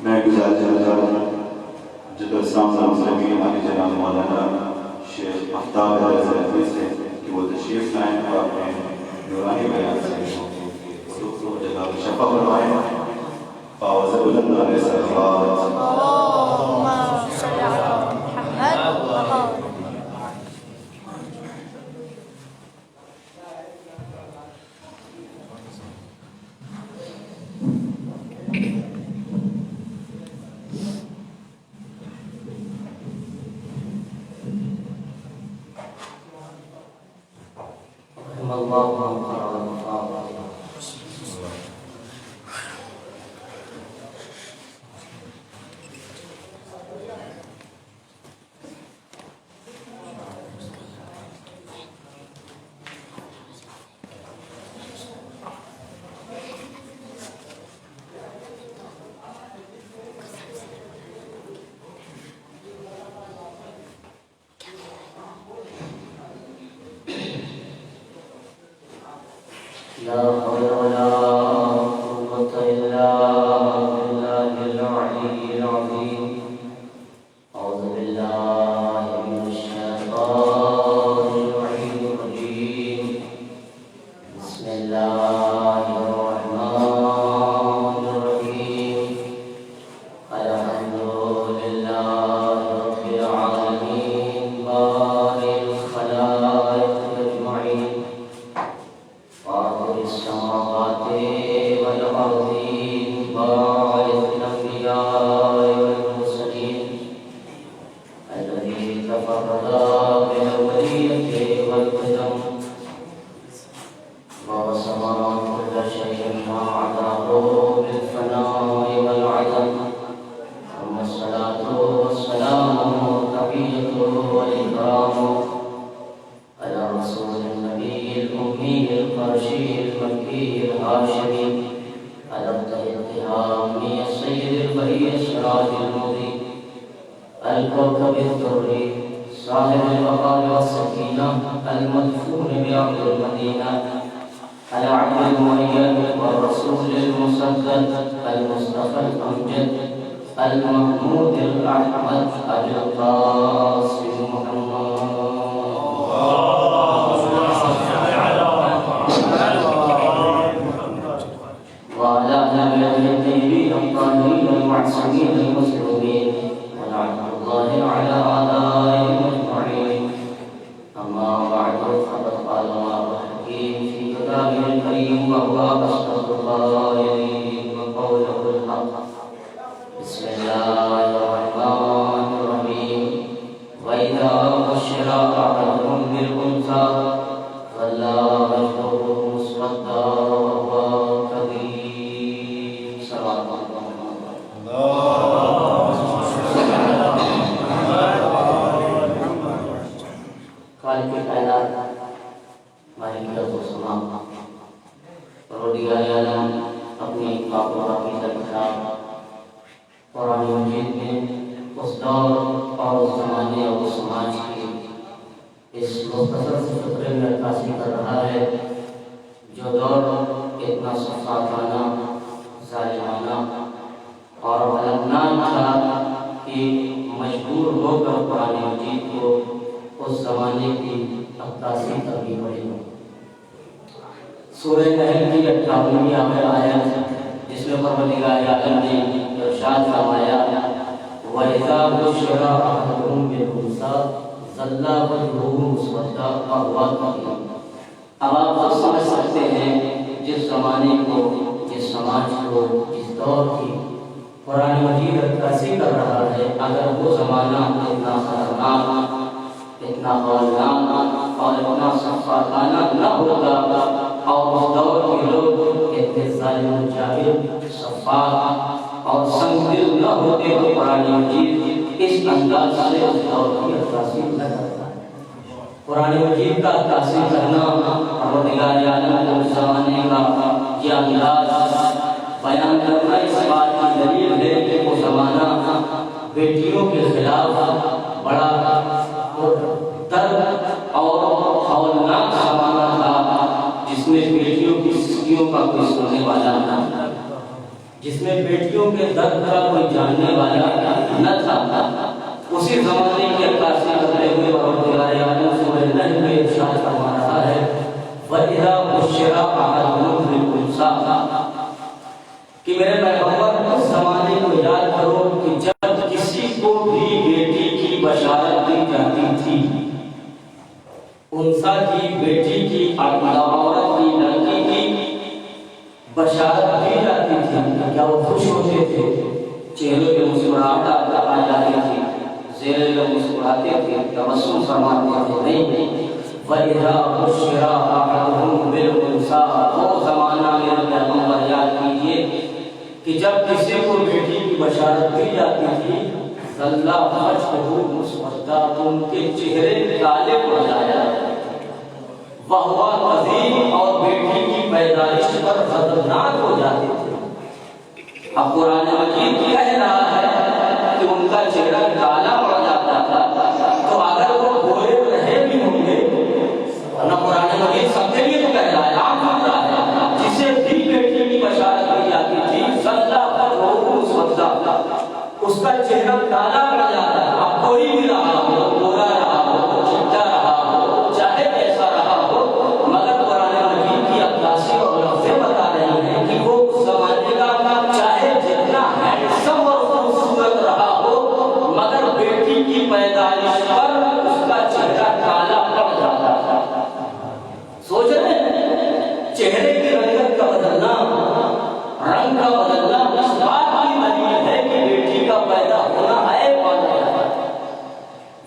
میں گزارش کرتا ہوں جدر سامنے مسلمین علی جناب مولانا شیخ افتاب رضوی سے کہ وہ تشریف لائیں اور اپنے نورانی بیان سے وہ جگہ شفا فرمائیں آواز بلند علیہ السلام اللهم صل على محمد وآل لا حول ولا قوة إلا بالله العلي العظيم أعوذ بالله من الشيطان الرجيم بسم الله الرحمن الرحيم الحمد لله رب العالمين بارئ الخلائق أجمعين فاطر السماوات والأرضين باعث الأنبياء والمرسلين الذي تفرد بالأولية والقدم وسمع كل شيء ما عداه بالفناء والعدم ثم الصلاة والسلام والتحية والإكرام على رسول النبي الأمي القرشي المكي الهاشمي على التهامي السيد البرية السراج المضيء الكوكب الدري صاحب الوقار والسكينة المدفون بعبد المدينة على عبد المعين والرسول المسدد المصطفى الأمجد المحمود الأحمد أبي القاسم محمد وعلى نبيه الطيبين الطاهرين المعصومين المسلوبين ولعنة الله على أعدائهم أجمعين. أما بعد فقد قال الله الحكيم في كتابه الكريم وهو أصدق القائلين وقوله الحق. بسم الله الرحمن الرحيم. وإذا بشر أحدهم بالأنثى ظل وجهه مسودا وهو كظيم. صلى خالق کائنات مالک السماء پروردگار عالم اپنی پاک و پاکیزہ کتاب قرآن مجید میں اس دور اور اس زمانے اور اس سماج کی اس مختصر سے فطرے میں عکاسی کر رہا ہے جو دور اتنا صفاقانہ ظالمانہ اور غلطناک تھا کہ مجبور ہو کر قرآن مجید کو اس زمانے کی عکاسی کرنی پڑی. سورہ نحل کی 58ویں آیت جس میں پروردگار عالم نے ارشاد فرمایا وَإِذَا بُشِّرَ أَحَدُهُم بِالْأُنثَىٰ ظَلَّ وَجْهُهُ مُسْوَدًّا وَهُوَ كَظِيمٌ. اب آپ سمجھ سکتے ہیں جس زمانے کو، جس سماج کو، جس دور کی قرآن مجید عکاسی کر رہا ہے، اگر وہ زمانہ اتنا خطرناک، اتنا غالناک اور اتنا صفاقانہ نہ ہوگا اور اس دور کے لوگ اتنے ظالم جاہل، صفاق اور سنگ دل نہ ہوتے تو قرآن مجید اس انداز سے اس دور کی عکاسی نہ کرتا. قرآن مجید کا عکاسی کرنا پروردگار عالم کے زمانے کا یہ انداز بیان کرنا اس بات کی دلیل ہے کہ وہ زمانہ بیٹیوں کے خلاف بڑا درد اور ہولناک زمانہ تھا جس میں بیٹیوں کی سختیوں کا کوئی سننے والا نہ تھا. جس میں بیٹیوں کے درد کا کوئی جاننے والا نہ تھا، اسی زمانے کی عکاسی کرتے ہوئے پروردگار عالم سورہ نحل میں ارشاد فرما رہا ہے وَإِذَا بُشِّرَ أَحَدُهُم بِالْأُنثَىٰ، کہ میرے پیغمبر اس زمانے کو یاد کرو کہ جب کسی کو بھی بیٹی کی بشارت دی جاتی تھی، انثیٰ کی بیٹی کی عورت کی لڑکی کی بشارت دی جاتی تھی، کیا وہ خوش ہوتے تھے؟ چہرے پہ مسکراہٹ آ جاتی تھی، زیر لب مسکراتے تھے، تبسم فرماتے تھے؟ نہیں۔ وَإِذَا بُشِّرَ أَحَدُهُم بِالْأُنثَىٰ، وہ زمانہ میرے پیغمبر یاد کیجئے کہ جب کسی کو بیٹی کی بشارت دی جاتی تھی ظَلَّ وَجْهُهُ مُسْوَدًّا، ان کے چہرے کالے پڑ جایا، وَهُوَ كَظِيمٌ، اور بیٹی کی پیدائش پر غضبناک ہو جاتے تھے۔ اب قرآن مجید کہہ رہا ہے کہ ان کا چہرہ کالا پڑ جاتا تھا، تو اگر وہ گورے رہے بھی ہوں گے، ورنہ قرآن مجید سب کے لیے تو کہہ رہا ہے، آپ سن رہا ہے، جسے بھی بیٹی کی بشارت دی جاتی تھی ظَلَّ وَجْهُهُ مُسْوَدًّا، اس کا چہرہ کالا پڑ جاتا ہے۔ اب کوئی بھی رہا ہو، گورا رہا ہو، چٹا رہا ہو، چاہے کیسا رہا ہو، مگر قرآن مجید کی عکاسی اور لفظیں بتا رہی ہیں کہ وہ اس زمانے کا چاہے جتنا ہینڈسم اور خوبصورت رہا ہو، مگر بیٹی کی پیدائش پر اس کا چہرہ کالا پڑ جاتا تھا۔ سوچ رہے ہیں چہرے کی رنگت کا بدلنا، رنگ کا بدلنا اس بات کی دلیل ہے کہ بیٹی کا پیدا ہونا ہے پڑ گیا ہے۔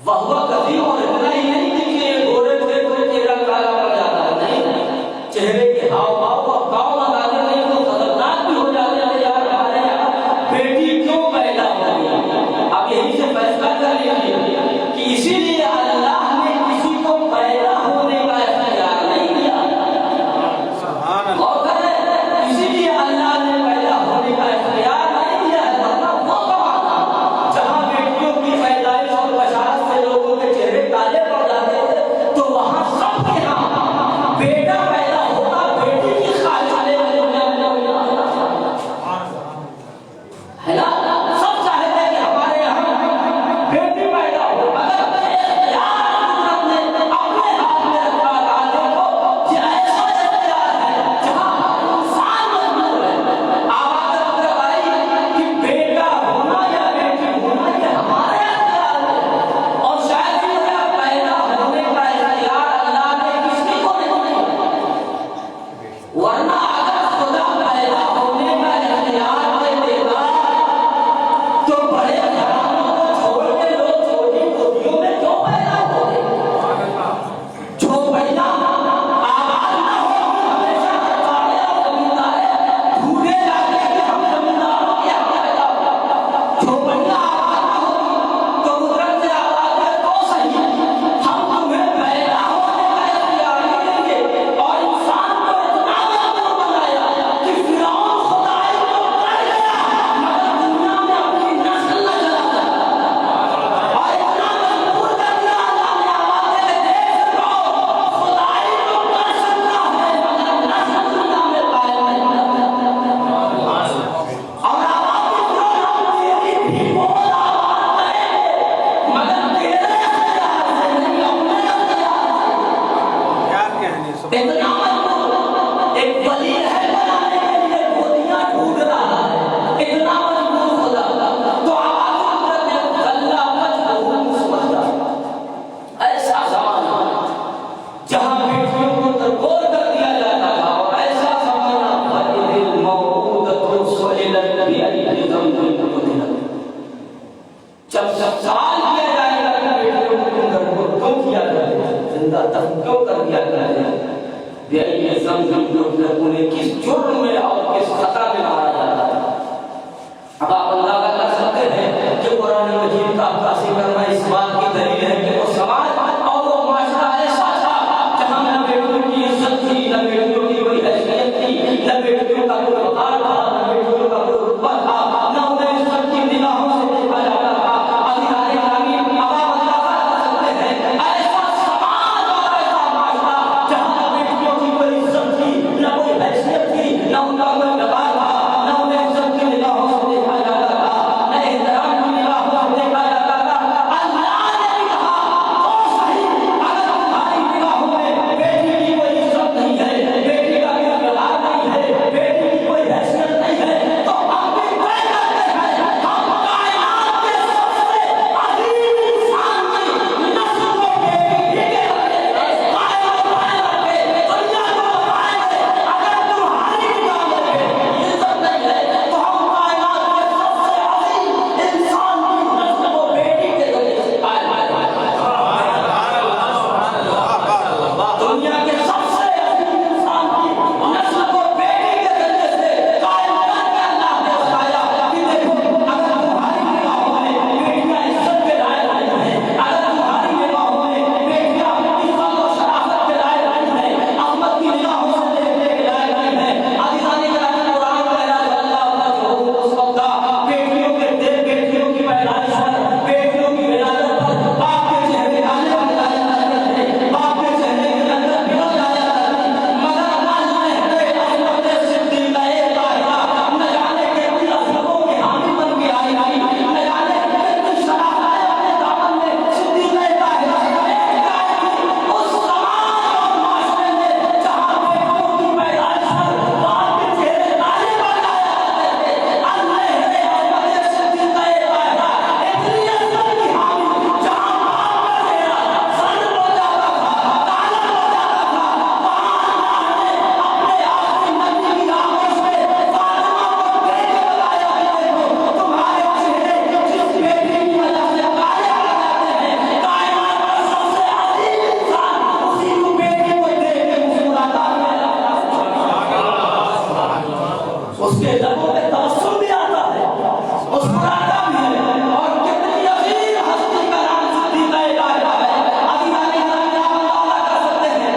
وَهُوَ كَظِيمٌ، اور اتنا ہی نہیں کہ یہ گورے تھے تو چہرہ کالا پڑ جاتا ہے، نہیں، چہرے کے ہاؤ بھاؤ اور گاؤں لگاتے نہیں تو خطرناک بھی ہو جاتے ہیں۔ یار ہمارے یہاں بیٹی کیوں پیدا ہوئی؟ اب یہیں سے فیصلہ کر لیجیے کہ اسی لیے اللہ نے کسی کو پیدا ہونے کا اختیار نہیں دیا، اور اسی لیے اللہ نے پیدا ہونے کا اختیار نہیں دیا ہے، ورنہ وہ زمانہ جہاں بیٹیوں کی پیدائش اور بشارت سے لوگوں کے چہرے کالے پڑ جاتے پہ تبسم بھی آتا ہے، مسکراتا بھی ہے، اور کتنی عظیم ہستی کا نام صدیقہ الہیہ ہے۔ ابھی آگے آپ اندازہ کر سکتے ہیں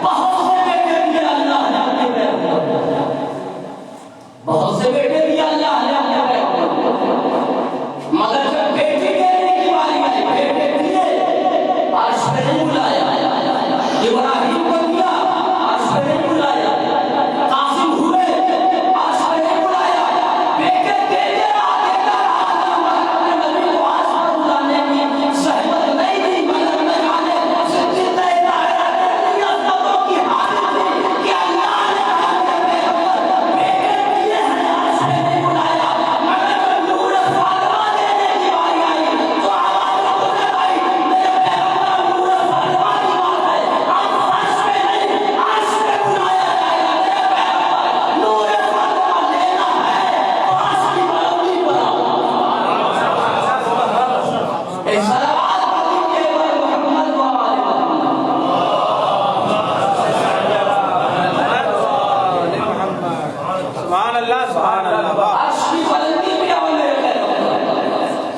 بہت سے بیٹے دیے اللہ نے اپنے پیغمبر کو، بہت سے بیٹے دیے اللہ نے اپنے پیغمبر کو، مگر جب بیٹی دینے کی باری آئی بیٹے دیے عرش پہ نہیں بلایا، ابراہیم کو دیا عرش پہ نہیں بلایا، قاسم ہوئے عرش پہ نہیں بلایا، بیٹے دیتے رہا دیتا رہا، مگر اپنے نبی کو عرش پر بلانے کی زحمت نہیں دی، مگر میں جانے صدیقہ الہیہ اتنی عظمتوں کی حامل تھی کہ اللہ نے کہا کہ پیغمبر بیٹے دیے ہیں عرش پہ نہیں بلایا، مگر جب نور فاطمہ دینے کی باری آئی تو آواز قدرت آئی، میرے پیغمبر نور فاطمہ کی بات ہے، اب فرش پہ نہیں عرش پہ بلایا جائے گا، میرے پیغمبر نور فاطمہ لینا ہے تو عرش کی بلندی پر آؤ۔ ایک صلوات پڑھیے بر محمد و آل محمد۔ سبحان اللہ سبحان اللہ عرش کی بلندی پہ آؤ میرے پیغمبر۔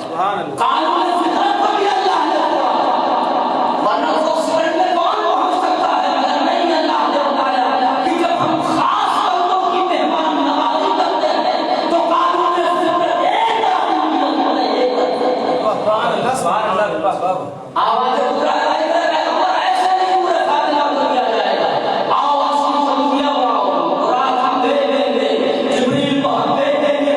سبحان اللہ قانون فطرت کو بھی اللہ نے پڑھا، ورنہ اس سورج میں کون پہنچ سکتا ہے مگر نہیں اللہ نے بتایا کہ جب ہم خاص بندوں کی مہمان نوازی کرتے ہیں تو قانون فطرت ایک طرف سبحان اللہ سبحان اللہ آواز قدرت آئی میرے پیغمبر ایسے نہیں پورے فاطمہ کو دیا جائے گا، آؤ آسمان کو دیا بڑھاؤ، قرآن ہم دے دیں گے، جبریل کو ہم دے دیں گے،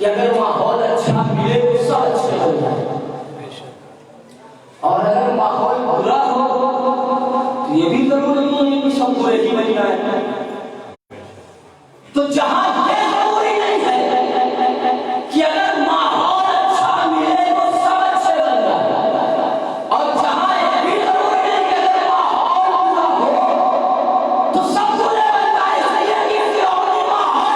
کہ اگر ماحول اچھا ملے تو سب اچھے ہو جائے، اور اگر ماحول برا ہو تو یہ بھی ضروری نہیں ہے کہ سب برے ہی بن جائے۔ تو جہاں یہ ضروری نہیں ہے کہ اگر ماحول اچھا ملے تو سب اچھے بن جائے، اور جہاں یہ بھی ضروری نہیں کہ اگر ماحول برا ہو تو سب برے بن جائے۔ اس لیے کہ فرعونی ماحول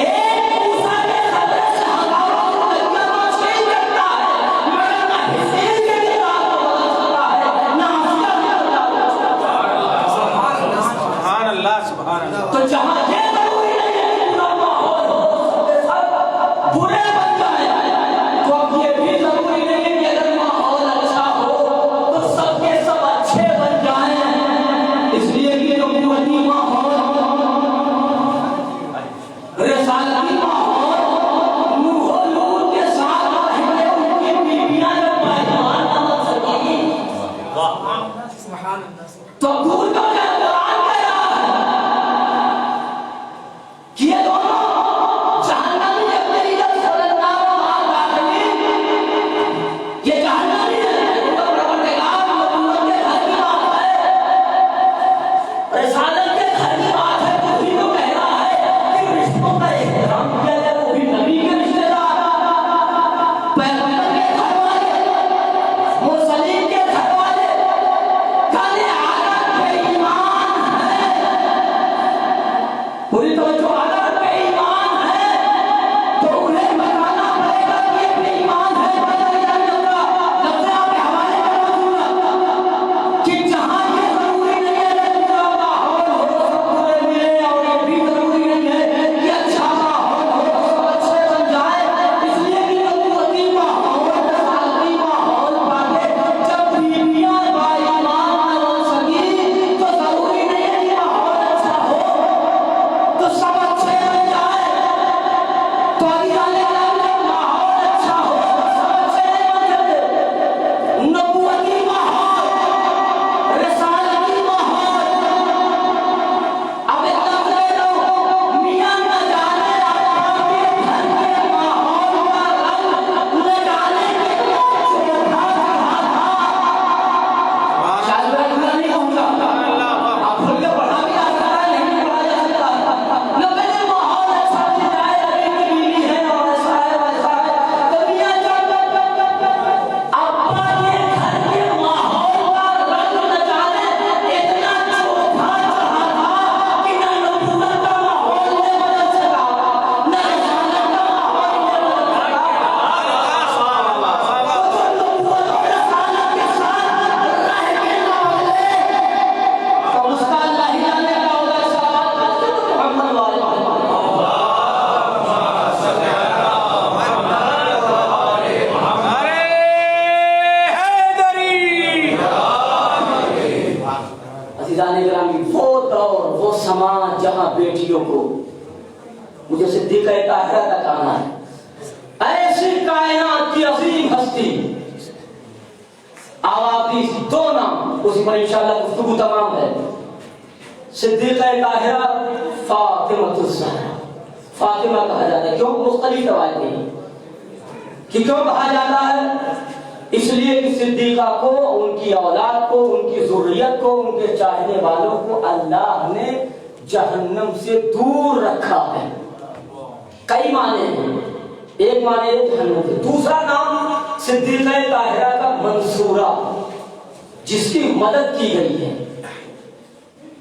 ایک موسیٰ کے خطرے سے ہزاروں زندگیاں کو چینج کرتا ہے، مگر نہ حسین کے کردار کو بدل سکتا ہے، نہ حسین کے کردار کو بدل سکتا ہے۔ سبحان اللہ سبحان اللہ۔ تو جہاں یہ ضروری نہیں ہے کہ برا ماحول ہو سب کے سب برے بن جائے، تو اب یہ بھی ضروری نہیں ہے کہ اگر ماحول اچھا ہو تو سب کے سب اچھے بن جائیں۔ اس لیے کہ نبوتی ماحول، رسالتی ماحول، نوح و لوط کے ساتھ واحد ان کی بیویاں جب پہلوان نہ بن سکی تو دور کا قرآن کہہ رہا ہے کہ یہ دونوں جہنمی اپنے عزت صلی اللہ علیہ داخلین، یہ جہنمی ہے، ان کا پروردگار نبوت کے گھر کی بات ہے، رسالت کے گھر کی بات ہے، تو ہی تو کہہ رہا ہے کہ رشتوں کا احترام کیا جائے، وہ بھی نبی کے رشتے دار، پیغمبر کے گھر والے، مرسلین کے گھر والے، کالے عادت پہ ایمان ہے، پوری توجہ عادت پہ ایمان ہے، تو انہیں بتانا پڑے گا کہ یہ پہ ایمان ہے، بدل جائے گا۔ لفظ آپ کے حوالے کر دوں کہ جہاں یہ ضروری نہیں ہے کہ برا ماحول ہو تو سب برے ملے، اور یہ بھی ضروری نہیں ہے کہ اچھا ماحول ہو تو سب اچھے بن جائے۔ اس لیے کہ نبوتی ماحول، رسالتی ماحول باقی جب بیویاں باایمان نہ بن سکی تو ضروری نہیں ہے کہ ماحول اچھا ہو تو سب اچھے بن جائے۔ تو علی علیہ السلام جب ماحول اچھا ہو تو سب اچھے نہیں بن سکتے۔ نبوتی ماحول، رسالتی ماحول، اب ایک لفظ لے لو، میاں نہ جانے ابا کے گھر کے ماحول کا رنگ نہ جانے کتنا چوکھا رہا تھا۔ شاید میرا پورا نہیں پہنچا، آپ کھل کے پڑھا بھی جا سکتا ہے، نہیں بھی پڑھا جا سکتا۔ نہ پہلے ماحول اچھا مل جائے، ابھی کی بیوی ہے اور ایسا ہے ویسا ہے، تو میاں جب ابا کے گھر کے ماحول کا رنگ نہ جانے اتنا چوکھا چڑھا تھا کہ نہ نبوت کا ماحول انہیں بدل سکا، نہ رسالت کا ماحول انہیں بدل سکا۔ تو جو نبوت اور رسالت کے ساتھ رہ کے نہ بدلے تو اس کا اللہ ہی جانے کا ہوگا۔ صلوات پڑھتے تو محمد والے ارے حیدری۔ عزیزان گرامی، وہ دور، وہ سما جہاں بیٹیوں کو، مجھے صدیقہ طاہرہ کا کہنا ہے، ایسی کائنات کی عظیم ہستی، آوادی دو نام، اسی پر انشاءاللہ گفتگو تمام ہے، صدیقہ طاہرہ، فاطمہ الزہرا۔ فاطمہ کہا جاتا ہے، کیوں؟ مختلف روایتیں ہیں کہ کیوں کہا جاتا ہے؟ اس لیے کہ صدیقہ کو، ان کی اولاد کو، ان کی ذریت کو، ان کے چاہنے والوں کو اللہ نے جہنم سے دور رکھا ہے۔ کئی معنی ہیں، ایک معنی ہے جہنم سے، دوسرا نام صدیقہ طاہرہ کا منصورہ، جس کی مدد کی گئی ہے۔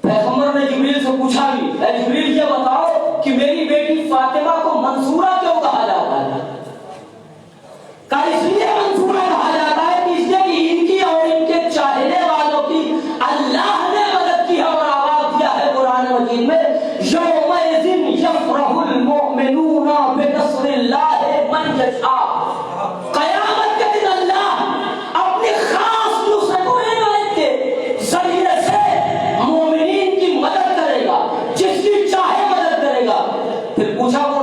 پیغمبر نے جبریل سے پوچھا بھی، اے جبریل یہ بتاؤ کہ میری بیٹی فاطمہ کو منصورہ کیوں کہا جاتا ہے؟ کہا اس لیے منصورہ کہا جاتا ہے کہ اس لیے کہ ان کی اور ان کے چاہنے والوں کی اللہ نے مدد کی ہے، اور آواز دیا ہے قرآن مجید میں، یومئذ یفرح المؤمنون بنصر اللہ من یشاء۔ قیامت کے دن اللہ اپنی خاص نصرت و عنایت کے ذریعے سے مومنین کی مدد کرے گا، جس کی چاہے مدد کرے گا۔ پھر پوچھا وہ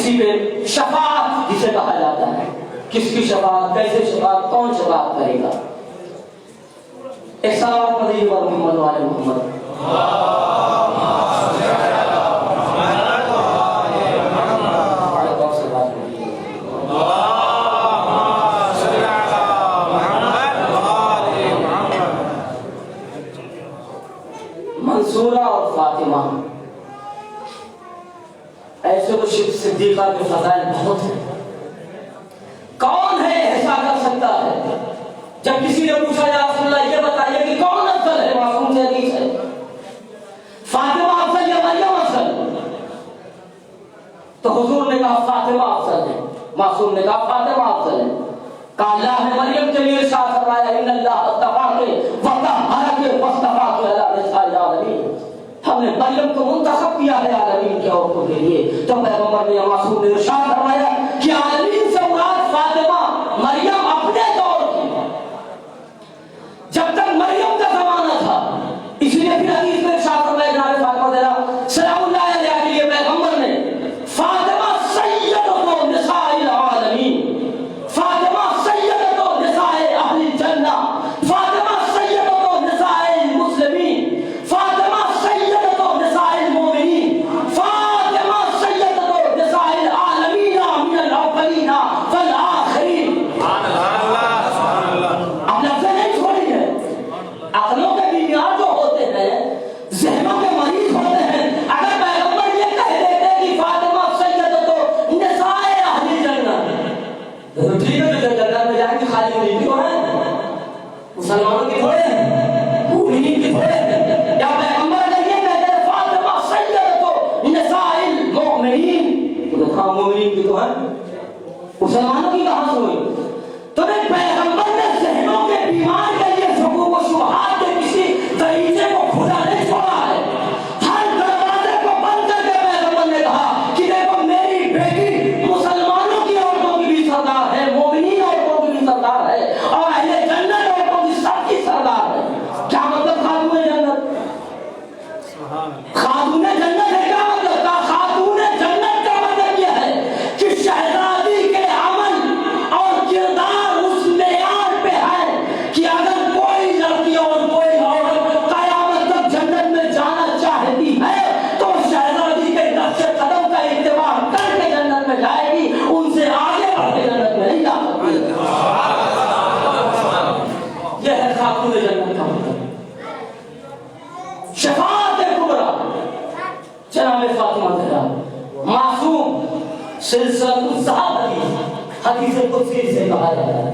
کسی پہ شفاعت جسے کہا جاتا ہے، کس کی شفاعت، کیسے شفاعت، کون شفاعت کرے گا؟ ایک سلام پڑھیے اور محمد والے محمد منصورہ اور فاطمہ، ایسے تو صدیقہ کے فضائل بہت ہیں، کون ہے ایسا کر سکتا ہے؟ جب کسی نے پوچھا یا رسول اللہ یہ بتائیے کہ کون افضل ہے، معصوم سے حدیث ہے فاطمہ افضل یا مریم افضل، تو حضور نے کہا فاطمہ افضل ہے، معصوم نے کہا فاطمہ افضل ہے۔ کہا اللہ نے مریم کے لیے ارشاد فرمایا ان اللہ اصطفاک وطہرک واصطفاک علی نساء العالمین، ہم نے مریم کو منتخب کیا ہے عالمین کی عورتوں کے لیے۔ تو پیغمبر نے معصوم نے ارشاد فرمایا کہ عالمین سے مراد فاطمہ مریم اپنے دور کی، جب تک مریم کا زمانہ تھا، اس لیے پھر حدیث میں ارشاد فرمایا جناب فاطمہ زہرا سلام اللہ علیہا کے لیے پیغمبر نے فاطمہ سیدۃ نساء العالمین، فاطمہ سیدۃ نساء اہل الجنہ، فاطمہ سیدۃ نساء المسلمین، فاطمہ سیدۃ نساء المؤمنین، فاطمہ سیدۃ نساء العالمین من الاولین والآخرین۔ اب لفظ نہیں چھوڑی ہے، عقلوں کے بیمار جو ہوتے ہیں، ذہنوں کے مریض ہوتے ہیں، اگر پیغمبر یہ کہہ دیتے کہ فاطمہ سیدۃ نساء اہل الجنہ، تو ٹھیک ہے جو جنت میں جائیں گے خالی نہیں کیوں ہے؟ مسلمانوں کی تھوڑے ہیں، مومنین کی تھوڑے ہیں۔ یا پیغمبر اگر یہ کہتے ہیں فاطمہ سیدۃ نساء المؤمنین، تو ہاں مومنین کی تو ہے، مسلمانوں کی کہاں سے ہوئی؟ تو پیغمبر نے ذہنوں کے بیمار کے لیے شکوک و شبہات کے کسی دریچے کو کھلا نہیں چھوڑا ہے، ہر دروازے کو بند کر کے پیغمبر نے کہا کہ دیکھو میری بیٹی مسلمانوں کی عورتوں کی بھی سردار ہے، مومنین عورتوں کی بھی سردار ہے، اور اہل جنت عورتوں کی سب کی سردار ہے۔ کیا مطلب خاتون جنت؟ خاتون جنت ہے کیا مطلب؟ خاتون جنت کا مطلب یہ ہے کہ شہزادی کے عمل اور کردار اس معیار پہ ہے کہ اگر کوئی لڑکی اور کوئی عورت قیامت تک جنت میں جانا چاہتی ہے تو شہزادی کے نقش قدم کا اتباع کر کے جنت میں جائے گی، ان سے آگے بڑھ کے جنت میں نہیں جا سکتی۔ یہ ہے خاتون جنت کا مطلب، شفاعت کبریٰ جناب فاطمہ زہرا، معصوم، سلسلہ الصحابہ، حدیث قدسی سے کہا جاتا ہے۔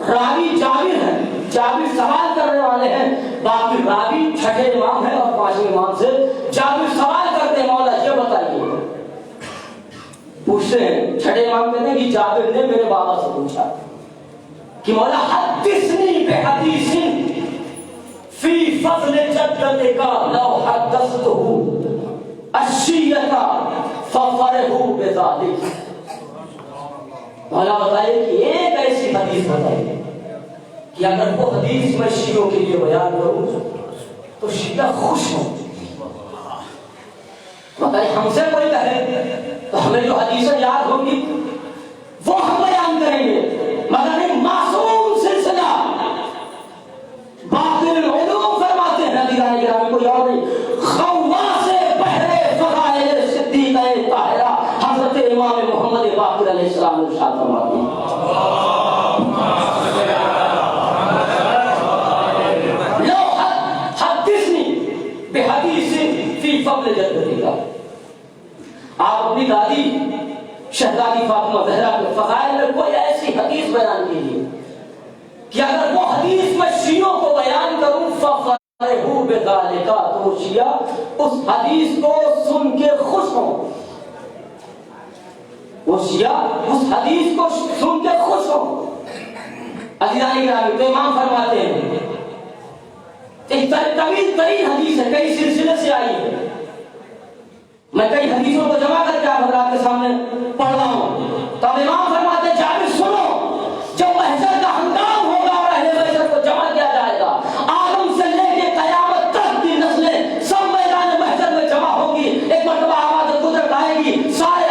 راوی جابر ہے، جابر سوال کرنے والے ہیں، باقی راوی چھٹے امام ہے اور پانچویں امام سے جابر سوال کرتے ہیں مولا یہ بتائیے، پوچھتے ہیں، چھٹے امام کہتے ہیں کہ جابر نے میرے بابا سے پوچھا کہ مولا حدثنی بحدیث فی فضل جدتک لو حدثتہ الشیعہ ففرحوا بذلک، مولا بتائیے کہ ایک ایسی حدیث بتائیے کہ اگر وہ حدیث میں شیعوں کے لیے بیان کروں تو شیعہ خوش ہوں۔ بتائیے ہم سے کوئی کہے تو ہمیں جو حدیثیں یاد ہوں گی وہ ہم بیان کریں گے، مگر ایک معصوم سلسلہ باطل العلوم فرماتے ہیں دیوان گرامی کوئی اور نہیں، خواص بحر فضائل صدیقہ طاہرہ حضرت امام محمد باقر علیہ السلام ارشاد فرماتے ہیں لو حدثنی بحدیث فی فضل جدتک، آپ اپنی دادی شہزادی فاطمہ زہرا کے فضائل میں کوئی ایسی حدیث بیان کیجیے کہ اگر وہ حدیث میں شیعوں کو بیان کروں ففرحوا بذلک، تو شیعہ اس حدیث کو سن کے خوش ہوں، وہ شیعہ اس حدیث کو سن کے خوش ہوں۔ عزیزان گرامی، تو امام فرماتے ہیں ایک طویل ترین حدیث ہے، کئی سلسلے سے آئی ہے، میں کئی حدیثوں کو جمع کر کے آپ حضرات کے سامنے پڑھ رہا ہوں، تو امام فرماتے ہیں جابر سنو، جب محشر کا ہنگام ہوگا اور اہل محشر کو جمع کیا جائے گا، آدم سے لے کے قیامت تک کی نسلیں سب میدان محشر میں جمع ہوگی، ایک مرتبہ آواز قدرت آئے گی، سارے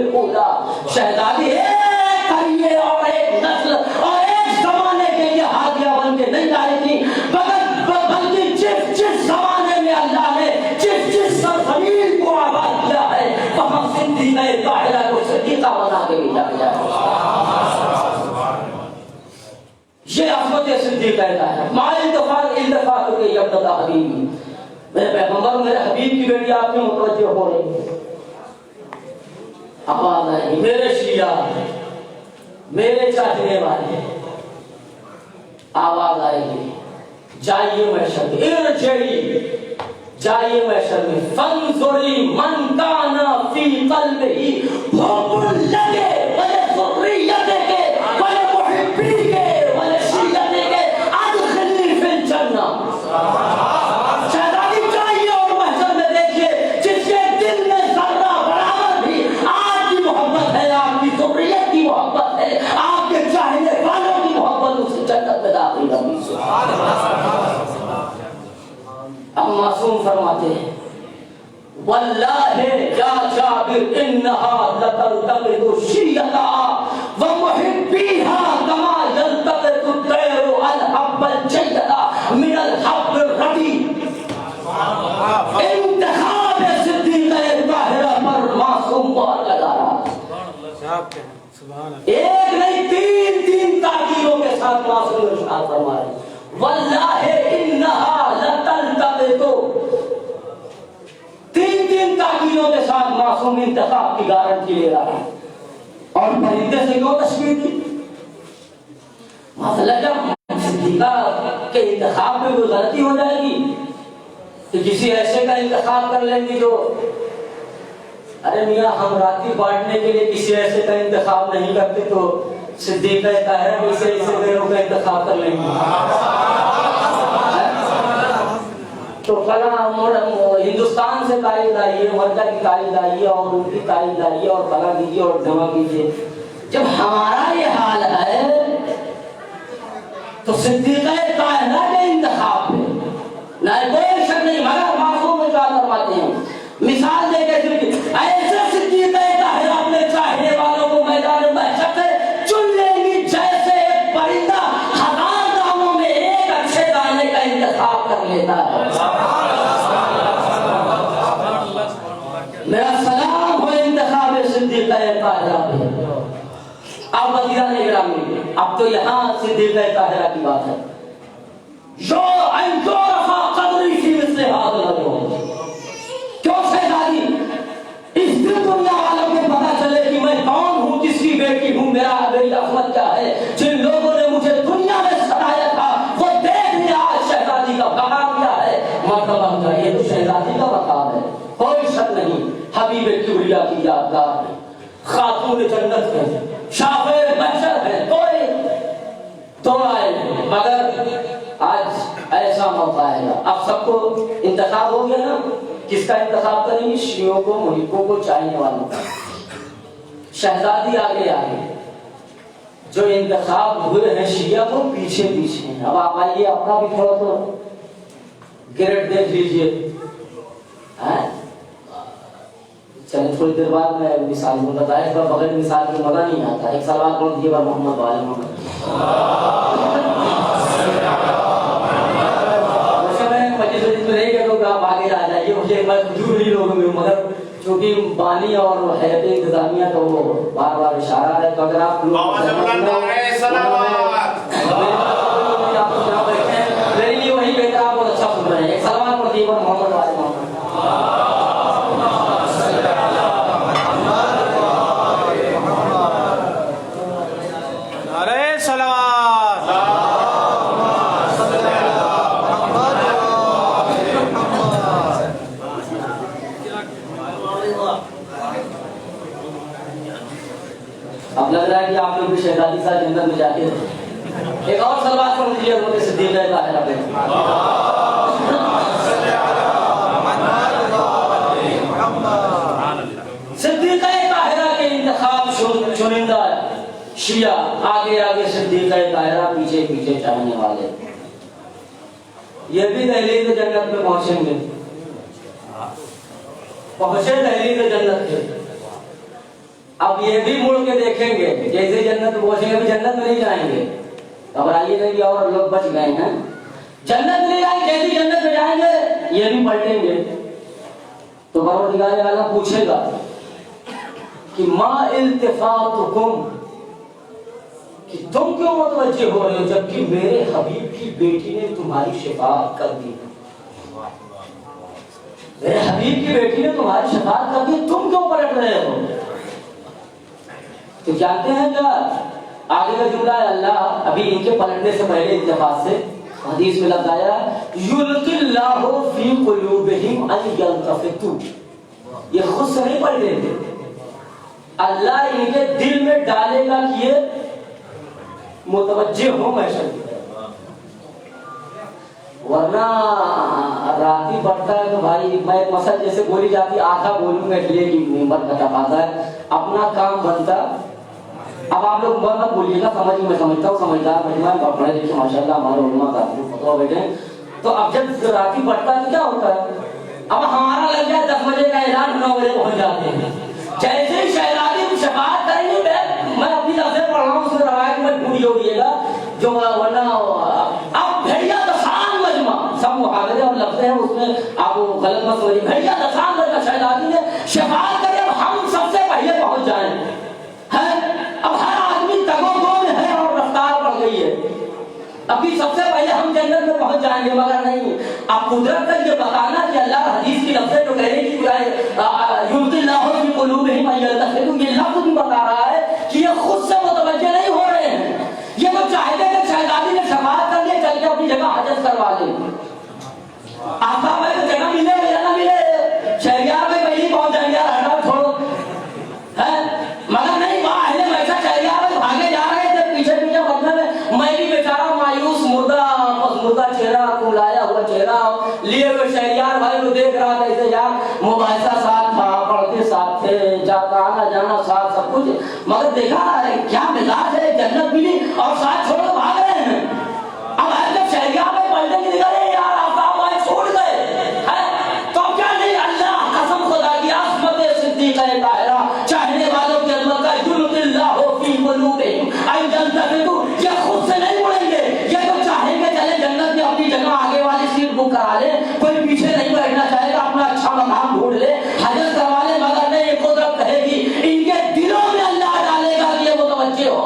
الاولا. شہزادی ایک قریے اور ایک نسل اور ایک زمانے کے لیے ہادیہ بن کے نہیں آئی تھی، بلکہ جس زمانے میں اللہ نے جس سرزمین کو آباد کیا ہے وہاں صدیقہ طاہرہ کو صدیقہ بنا کے بھیجا گیا ہے. یہ عظمت صدیقہ طاہرہ. مع التفات کے یبدأ حبیبی، میرے پیغمبر میرے حبیب کی بیٹی آپ میں متوجہ ہو رہی ہے. آواز آئے گی میرے شیعہ میرے چاہنے والے، آواز آئے گی جائیے محشر میں، ارجعی جائیے محشر میں، فانظری من کان فی قلبہ حب لگے ولذریت کے ولمحبی کے ولشیعت کے ادخلنی فی الجنہ. شہزادی جائیے اور محشر میں دیکھیے جس کے دل میں ذرہ برابر بھی آپ کی محبت ہے، آپ کی ذریت کی محبت ہے، آپ کے چاہنے والوں کی محبت، اسے جنت میں داخل کرنی. اب معصوم فرماتے ہیں واللہ یا جابر انہا لتلتقط شیعتها ومحبیها کما یلتقط الطیر الحب الجید من الحب الردی. انتخاب صدیقہ طاہرہ پر معصوم بہت لگا رہا. ایک نہیں تین تاکیدوں کے ساتھ معصوم ارشاد فرمائے واللہ انہا لتلتقط. تین تاکیدوں کے ساتھ معصوم انتخاب کی گارنٹی لے رہا ہے. اور پرندے سے کیوں تشبیہ کی؟ مسئلہ جب صدیقہ کے انتخاب میں کوئی غلطی ہو جائے گی تو کسی ایسے کا انتخاب کر لیں گے جو ارے میاں ہم راتی بانٹنے کے لیے کسی ایسے کا انتخاب نہیں کرتے تو صدیقہ طاہرہ اسے غیروں کا انتخاب کر لیں گے. تو فلاں ہندوستان سے تائید آئی ہے، ورکا کی تائید آئی ہے اور ان کی تائید آئی ہے اور فلاں کیجیے اور جمع کیجیے. جب ہمارا یہ حال ہے تو صدیقہ طاہرہ کے انتخاب میں نہ کوئی شک نہیں، مگر معصوم کیا فرماتے ہیں مثال دے کے صرف ایسے صدیقہ طاہرہ اپنے چاہنے والوں کو میدان محشر سے چن لیں گی جیسے ایک پرندہ ہزار دانوں میں ایک اچھے دانے کا انتخاب کر لیتا ہے. میرا سلام ہو انتخاب صدیقہ طاہرہ پہ. اب وزیران اکرامی، اب تو یہاں صدیقہ طاہرہ کی بات ہے. جو رفع قدری فی مثل هذا اليوم. کیوں شہزادی اس دن دنیا والوں کو پتا چلے کہ میں کون ہوں، کس کی بیٹی ہوں، میری عظمت کیا ہے. جن لوگوں نے مجھے دنیا میں ستایا تھا وہ دیکھ لیا شہزادی کا مقام کیا ہے. مرتبہ کا یہ تو شہزادی کا مقام ہے، کوئی شک نہیں. حبیب کبریا کی یادگار ہے، خاتون جنت ہے، شافع محشر ہے، کوئی تو آئے. مگر آج ایسا موقع آئے گا، اب سب کو انتخاب ہو گیا نا. کس کا انتخاب کریں گے؟ شیعوں کو، محبوں کو، چاہنے والوں کا. شہزادی آگے آگے، جو انتخاب ہوئے ہیں شیعہ کو پیچھے پیچھے ہیں. اب آپ آئیے اپنا بھی تھوڑا تو گریڈ دیکھ لیجئے. چلیں تھوڑی دیر بعد میں مثال کو بتایا، اس بار بغیر مثال کے مزہ نہیں آتا. ایک سوال پڑھ دیجیے بار محمد والے محمد. آپ آگے آ جائیے، مجھے حضور نہیں لوگوں میں، مگر چونکہ بانی اور حیرت انتظامیہ کا وہ بار بار اشارہ ہے تو اگر آپ میرے لیے وہی بہتر، آپ بہت اچھا سن رہے ہیں. ایک سلام پڑھ دیے محمد والے محمد. اب لگ رہا ہے کہ آپ لوگ بھی شہزادی صاحب جنت میں جاتے ہیں. ایک اور سلوات پڑھ دیجیے حضرت صدیقہ طاہرہ پہ. صدیقہ طاہرہ کے انتخاب چنندہ شیعہ، آگے آگے صدیقہ طاہرہ، پیچھے پیچھے چاہنے والے. یہ بھی دہلیز جنت میں پہنچیں گے، پہنچے دہلیز جنت کے. اب یہ بھی مڑ کے دیکھیں گے جیسے جنت پہنچیں گے، جنت میں نہیں جائیں گے، گھبرائیے نہیں، اور لوگ بچ گئے ہیں، جنت میں جائیں گے، جیسے جنت میں جائیں گے یہ بھی پلٹیں گے تو پروردگار اعلیٰ پوچھے گا کہ ما التفاتکم، کہ تم کیوں متوجہ ہو رہے ہو جبکہ میرے حبیب کی بیٹی نے تمہاری شفاعت کر دی، میرے حبیب کی بیٹی نے تمہاری شفاعت کر دی، تم کیوں پلٹ رہے ہو؟ تو جانتے ہیں کیا آگے کا جملہ ہے؟ اللہ ابھی ان کے پلٹنے سے پہلے اتفاق سے حدیث میں لفظ آیا یلقی اللہ فی قلوبہم ان یلتفتوا، یہ خود سے نہیں پڑھ رہے تھے، اللہ ان کے دل میں ڈالے گا کہ یہ متوجہ ہو محشر کی طرف، ورنہ راتی پڑھتا ہے تو بھائی میں مثلا جیسے بولی جاتی آدھا بولوں میں اس لیے کہ ممبر کا تقاضا ہے، اپنا کام بنتا، اب آپ لوگ مت بولیے گا، سمجھ میں سمجھتا ہوں، سمجھدار مجمع پڑھے دیکھیے ماشاء اللہ ہمارے علماء کا فتوا بیٹھے، تو اب جب راتی پڑھتا ہے تو کیا ہوتا ہے، اب ہمارا لگ جائے 10 بجے کا اعلان 9 بجے پہنچ جاتے ہیں، جیسے ہی شہزادی شفاعت کریں گے میں اپنی لفظیں پڑھ رہا ہوں، اس میں روایت میں بھول ہوئیے گا جو ورنہ اب بھیڑیا دسان مجمع سب محاورے اور لفظ ہیں اس میں آپ غلط مت سمجھیے، بھیڑیا دسان مجمع شہزادی نے شفاعت کری، اب ہم سب سے پہلے پہنچ جائیں، اب ہر آدمی تگو دو میں ہے اور رفتار بڑھ گئی ہے، ابھی سب سے پہلے ہم جنت میں پہنچ جائیں گے، مگر نہیں، اب قدرت کا یہ بتانا کہ اللہ حدیث کی لفظیں جو کہہ رہی ہے یلقی اللہ فی قلوبہم ان یلتفتوا، یہ لفظ بھی بتا رہا ہے کہ یہ خود سے متوجہ نہیں ہو رہے ہیں، یہ تو چاہتے کہ شہزادی نے شفاعت کر لی چل کے اپنی جگہ حجت کروا لے، آقا بھائی کو جگہ ملے یا نہ ملے، شہریار بھائی پہلے پہنچ جائیں گے، ہٹا چھوڑو، مگر نہیں وہاں اہل ویسا شہریار بھائی بھاگے جا رہے تھے پیچھے پیچھے بدلے میں بھی بیچارہ مایوس مردہ چہرہ کلایا ہوا چہرہ لیے ہوئے شہریار بھائی کو دیکھ رہا تھا، اسے یار مباحثہ ساتھ تھا، پڑھتے ساتھ تھے، آنا جانا ساتھ سب کچھ، مگر دیکھا کیا مزاج ہے، جنت ملی اور ساتھ چھوڑ کر بھاگ رہے ہیں، اب جب شہریار بھائی پلٹے کی نکلے یار آفتاب بھائی چھوڑ گئے تو کیا نہیں، اللہ قسم خدا کی عصمت صدیقہ طاہرہ چاہنے والوں کی عظمت کا یلقی اللہ فی قلوبہم ان یلتفتوا، یہ خود سے نہیں مڑیں گے، یہ تو چاہیں گے چلے جنت میں اپنی جگہ آگے والی سیٹ بک کرا لے، کوئی پیچھے نہیں بیٹھنا چاہے گا، اپنا اچھا مقام ڈھونڈ لے، حجت کروا لے، مگر نہیں، یہ قدرت کہے گی ان کے دلوں میں اللہ ڈالے گا کہ یہ متوجہ ہو۔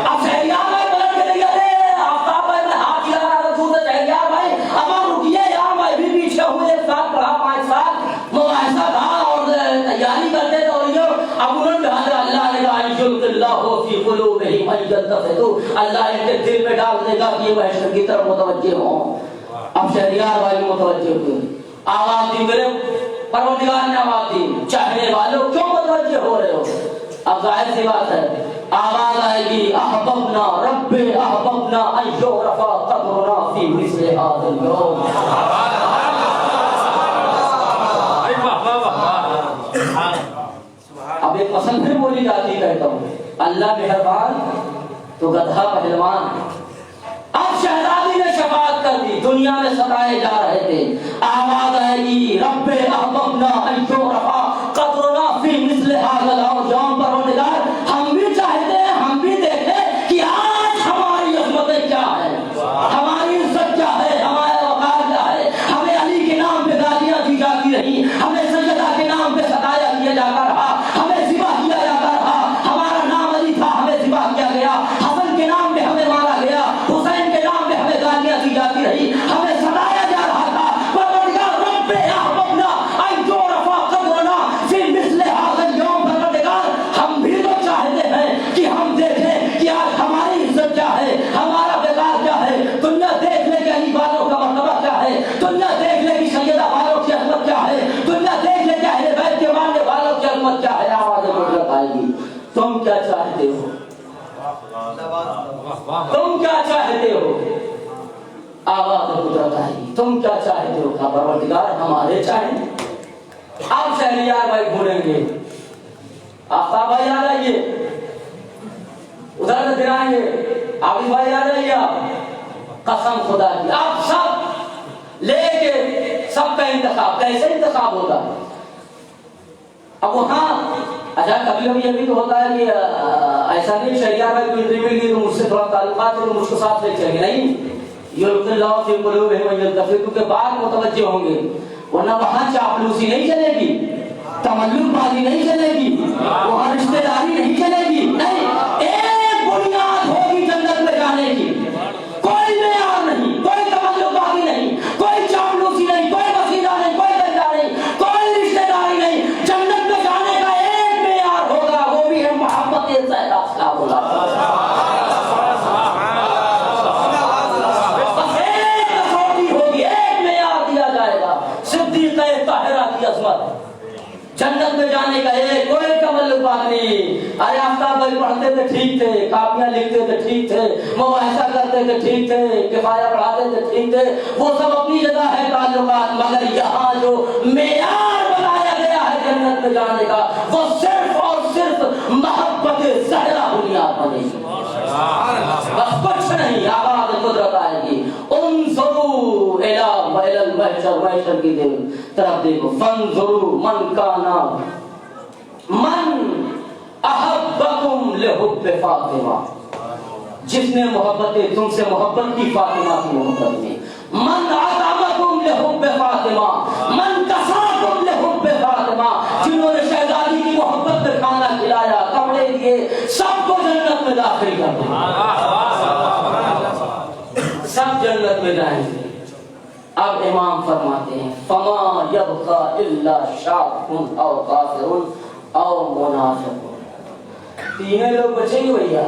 اب شہریار بھائی پلٹ کے نہیں گئے، آفتاب بھائی نے ہاتھ ہلا رہا تھا دور سے، شہریار بھائی اب آپ رکیے یار، میں بھی پیچھے ہوئے، ایک ساتھ پڑھا 5 سال مباحثہ تھا اور تیاری کرتے تھے، اور یہ اب انہوں نے کہا اللہ نے کہا یلقی اللہ فی قلوبہم ان یلتفتوا، اللہ ان کے دل میں ڈال دے گا کہ یہ محشر کی طرف متوجہ ہوں۔ اب شہریار بھائی متوجہ ہوئے، آواز دی، میرے پروردگار نے آواز دی، چاہنے والوں کیوں متوجہ ہو رہے ہو؟ اب ظاہر سی بات ہے آواز آئے گی احببنا رب احببنا ان یعرف قدرنا فی مثل هذا اليوم، اب ایک پسند پھر بولی جاتی کہتا ہوں اللہ مہربان تو گدھا پہلوان، اب شہزادی نے شفاعت کر دی، دنیا میں ستائے جا رہے تھے، آواز آئے گی رب احببنا ان یعرف قدرنا فی مثل هذا اليوم، پروردگار ہم بھی چاہتے ہیں، ہم بھی دیکھیں کہ آج ہماری عظمتیں کیا ہیں، ہماری عزت کیا ہے، ہمارا وقار کیا ہے، ہمیں علی کے نام پہ گالیاں دی جاتی رہی، ہمیں سیدہ کے نام پہ ستایا کیا جاتا رہا، ہمیں ذبح کیا جاتا رہا، ہمارا نام علی تھا ہمیں ذبح کیا گیا، حسن کے نام پہ ہمیں مارا گیا، حسین کے نام پہ ہمیں گالیاں دی جاتی رہی، ہمیں ستایا جا رہا تھا، پروردگار رب احببنا ان یعرف قدرنا فی مثل هذا اليوم، پروردگار ہم بھی تو چاہتے ہیں کہ ہم دیکھیں کہ آج ہماری عزت کیا ہے، ہمارا وقار کیا ہے، دنیا دیکھ لے کہ علی والوں کا مرتبہ کیا ہے، دنیا دیکھ لے کہ سیدہ والوں کی عظمت کیا ہے، دنیا دیکھ لے کہ اہل بیت کے ماننے والوں کی عظمت کیا ہے، آواز قدرت آئے گی، تم کیا چاہتے ہو، تم کیا چاہتے ہو، آواز قدرت آئے گی، تم کیا چاہتے ہو، کہا پروردگار ہمارے چاہیں، اب شہریار بھائی بھولیں گے، آفتاب بھائی آ جائیے، ادھر سے گرائیں گے، عابد بھائی آ جائیے، قسم خدا کی آپ سب لے کے سب کا انتخاب، کیسے انتخاب ہوگا؟ اب وہاں اچھا کبھی کبھی یہ بھی تو ہوتا ہے کہ ایسا نہیں شریعہ میں کوئی انٹری مل گئی تو مجھ سے تھوڑا تعلقات ہے تو مجھ کو ساتھ لے چلیں گے، نہیں یلقی اللہ فی قلوبہم ویلتفتوا کے بعد متوجہ ہوں گے، ورنہ وہاں چاپلوسی نہیں چلے گی، تملک بازی نہیں چلے گی، وہاں رشتہ داری نہیں چلے گی، نہیں، ایک بنیاد ہوگی جنت میں جانے کی، کوئی معیار نہیں، کوئی تملک بازی نہیں، کوئی چاپلوسی نہیں، کوئی وسیلہ نہیں، کوئی درجہ نہیں، کوئی رشتہ داری نہیں، جنت میں جانے کا ایک معیار ہوگا، وہ بھی ہے محبت زہرا صلی اللہ علیہ وسلم۔ بس ایک کسوٹی ہوگی، ایک معیار دیا جائے گا، صدیقہ طاہرہ کی عظمت، جنت میں جانے کا ایک کوئی تملک بات نہیں۔ ارے آفتاب بھائی پڑھتے تھے ٹھیک تھے، کاپیاں لکھتے تھے ٹھیک تھے، مباحثہ کرتے تھے ٹھیک تھے، کفایہ پڑھاتے تھے ٹھیک تھے، وہ سب اپنی جگہ ہے تعلقات، مگر یہاں جو معیار بتایا گیا ہے جنت میں جانے کا وہ صرف اور صرف محبت زہرا بنیاد بنے گی، بس کچھ نہیں، آواز قدرت آئے گی۔ انظروا الی المحشر، محشر کی طرف دیکھو، فانظروا من کانا من احبکم لحب فاطمہ، جس نے محبت تم سے محبت کی فاطمہ کی محبت میں، من اطعمکم لحب فاطمہ، من کساکم لحب فاطمہ، جنہوں نے شہزادی کی محبت میں کھانا کھلایا، کپڑے دیے، سب کو جنت میں داخل کر دیں، سب جنت میں جائیں گے۔ اب امام فرماتے ہیں فما یبقى الا شاک او کافر او منافق، تینوں لوگ بچیں گے بھیا،